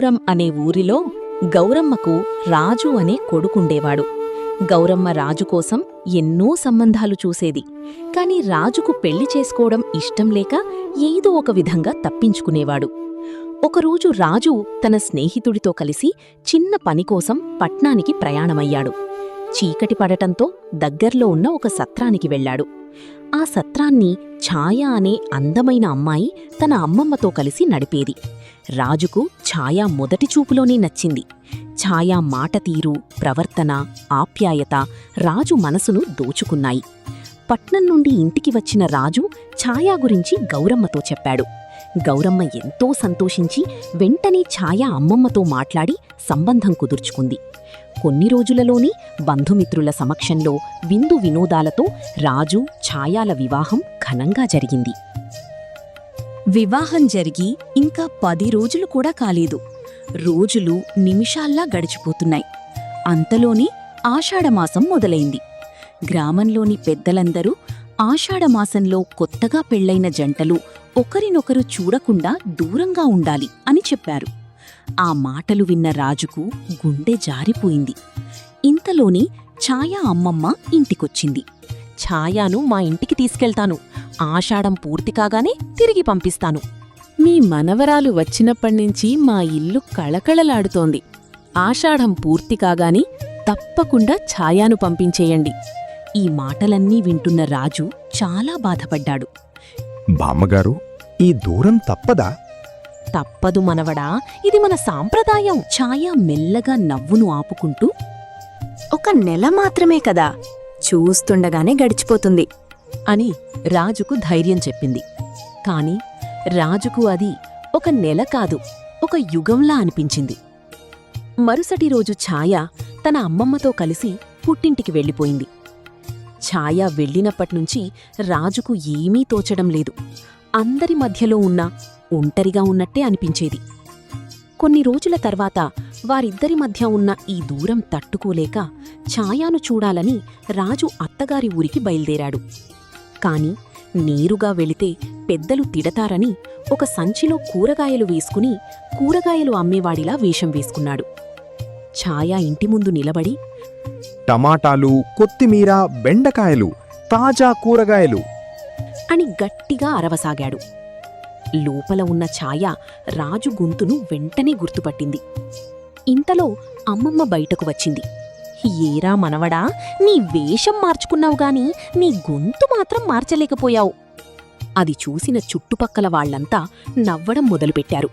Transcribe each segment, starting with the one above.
రామాపురం అనే ఊరిలో గౌరమ్మకు రాజు అనే కొడుకుండేవాడు. గౌరమ్మ రాజు కోసం ఎన్నో సంబంధాలు చూసేది. కాని రాజుకు పెళ్లి చేసుకోవడం ఇష్టం లేక ఏదో ఒక విధంగా తప్పించుకునేవాడు. ఒకరోజు రాజు తన స్నేహితుడితో కలిసి చిన్న పనికోసం పట్నానికి ప్రయాణమయ్యాడు. చీకటి పడటంతో దగ్గర్లో ఉన్న ఒక సత్రానికి వెళ్లాడు. ఆ సత్రాన్ని ఛాయ అనే అందమైన అమ్మాయి తన అమ్మమ్మతో కలిసి నడిపేది. రాజుకు ఛాయ మొదటి చూపులోనే నచ్చింది. ఛాయ మాటతీరు, ప్రవర్తన, ఆప్యాయత రాజు మనసును దోచుకున్నాయి. పట్నం నుండి ఇంటికి వచ్చిన రాజు ఛాయ గురించి గౌరమ్మతో చెప్పాడు. గౌరమ్మ ఎంతో సంతోషించి వెంటనే ఛాయ అమ్మమ్మతో మాట్లాడి సంబంధం కుదుర్చుకుంది. కొన్ని రోజులలోనే బంధుమిత్రుల సమక్షంలో విందు వినోదాలతో రాజు ఛాయాల వివాహం ఘనంగా జరిగింది. వివాహం జరిగి ఇంకా 10 రోజులు కూడా కాలేదు. రోజులు నిమిషాల్లా గడిచిపోతున్నాయి. అంతలోనే ఆషాఢమాసం మొదలైంది. గ్రామంలోని పెద్దలందరూ ఆషాఢమాసంలో కొత్తగా పెళ్లైన జంటలు ఒకరినొకరు చూడకుండా దూరంగా ఉండాలి అని చెప్పారు. ఆ మాటలు విన్న రాజుకు గుండె జారిపోయింది. ఇంతలోనే ఛాయా అమ్మమ్మ ఇంటికొచ్చింది. ఛాయాను మా ఇంటికి తీసుకెళ్తాను. ఆషాఢం పూర్తి కాగానే తిరిగి పంపిస్తాను. మీ మనవరాలు వచ్చినప్పటినుంచి మా ఇల్లు కళకళలాడుతోంది. ఆషాఢం పూర్తి కాగానే తప్పకుండా ఛాయాను పంపించేయండి. ఈ మాటలన్నీ వింటున్న రాజు చాలా బాధపడ్డాడు. బామ్మగారు, ఈ దూరం తప్పదా? తప్పదు మనవడా, ఇది మన సాంప్రదాయం. ఛాయ మెల్లగా నవ్వును ఆపుకుంటూ, 1 నెల మాత్రమే కదా, చూస్తుండగానే గడిచిపోతుంది అని రాజుకు ధైర్యం చెప్పింది. కాని రాజుకు అది 1 నెల కాదు, 1 యుగంలా అనిపించింది. మరుసటి రోజు ఛాయ తన అమ్మమ్మతో కలిసి పుట్టింటికి వెళ్ళిపోయింది. ఛాయ వెళ్ళినప్పట్నుంచి రాజుకు ఏమీ తోచడం లేదు. అందరి మధ్యలో ఉన్నా ఒంటరిగా ఉన్నట్టే అనిపించేది. కొన్ని రోజుల తర్వాత వారిద్దరి మధ్య ఉన్న ఈ దూరం తట్టుకోలేక ఛాయాను చూడాలని రాజు అత్తగారి ఊరికి బయల్దేరాడు. కాని నేరుగా వెళితే పెద్దలు తిడతారని ఒక సంచిలో కూరగాయలు వేసుకుని కూరగాయలు అమ్మేవాడిలా వేషం వేసుకున్నాడు. ఛాయ ఇంటి ముందు నిలబడి, టమాటాలు, కొత్తిమీర, బెండకాయలు, తాజా కూరగాయలు అని గట్టిగా అరవసాగాడు. లోపల ఉన్న ఛాయ రాజు గొంతును వెంటనే గుర్తుపట్టింది. ఇంతలో అమ్మమ్మ బయటకు వచ్చింది. ఏరా మనవడా, నీ వేషం మార్చుకున్నావుగాని నీ గొంతు మాత్రం మార్చలేకపోయావు. అది చూసిన చుట్టుపక్కల వాళ్లంతా నవ్వడం మొదలుపెట్టారు.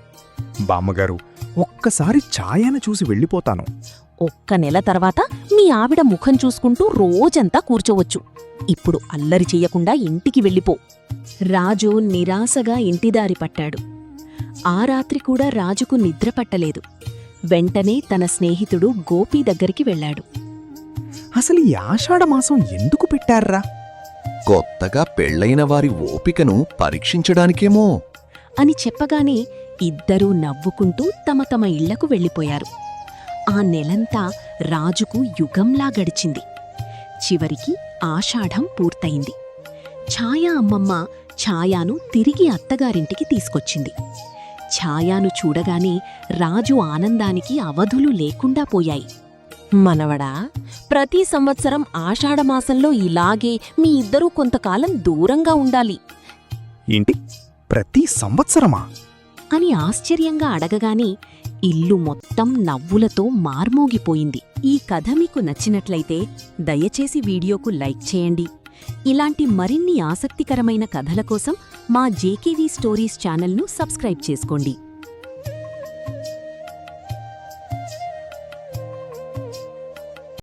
బామ్మగారు, ఒక్కసారి ఛాయను చూసి వెళ్ళిపోతాను. 1 నెల తర్వాత మీ ఆవిడ ముఖం చూసుకుంటూ రోజంతా కూర్చోవచ్చు. ఇప్పుడు అల్లరి చెయ్యకుండా ఇంటికి వెళ్ళిపో. రాజు నిరాశగా ఇంటిదారి పట్టాడు. ఆ రాత్రి కూడా రాజుకు నిద్ర పట్టలేదు. వెంటనే తన స్నేహితుడు గోపి దగ్గరికి వెళ్లాడు. అసలు ఈ ఆషాఢమాసం ఎందుకు పెట్టారా? కొత్తగా పెళ్లైన వారి ఓపికను పరీక్షించడానికేమో అని చెప్పగానే ఇద్దరూ నవ్వుకుంటూ తమ తమ ఇళ్లకు వెళ్ళిపోయారు. ఆ నెలంతా రాజుకు యుగంలా గడిచింది. చివరికి ఆషాఢం పూర్తయింది. ఛాయ అమ్మమ్మ ఛాయాను తిరిగి అత్తగారింటికి తీసుకొచ్చింది. ఛాయాను చూడగానే రాజు ఆనందానికి అవధులు లేకుండా పోయాయి. మనవడా, ప్రతి సంవత్సరం ఆషాఢమాసంలో ఇలాగే మీ ఇద్దరూ కొంతకాలం దూరంగా ఉండాలి. ఏంటి, ప్రతి సంవత్సరమా అని ఆశ్చర్యంగా అడగగానే ఇల్లు మొత్తం నవ్వులతో మార్మోగిపోయింది. ఈ కథ మీకు నచ్చినట్లయితే దయచేసి వీడియోకు లైక్ చేయండి. ఇలాంటి మరిన్ని ఆసక్తికరమైన కథల కోసం మా జేకేవీ స్టోరీస్ ఛానల్ను సబ్స్క్రైబ్ చేసుకోండి.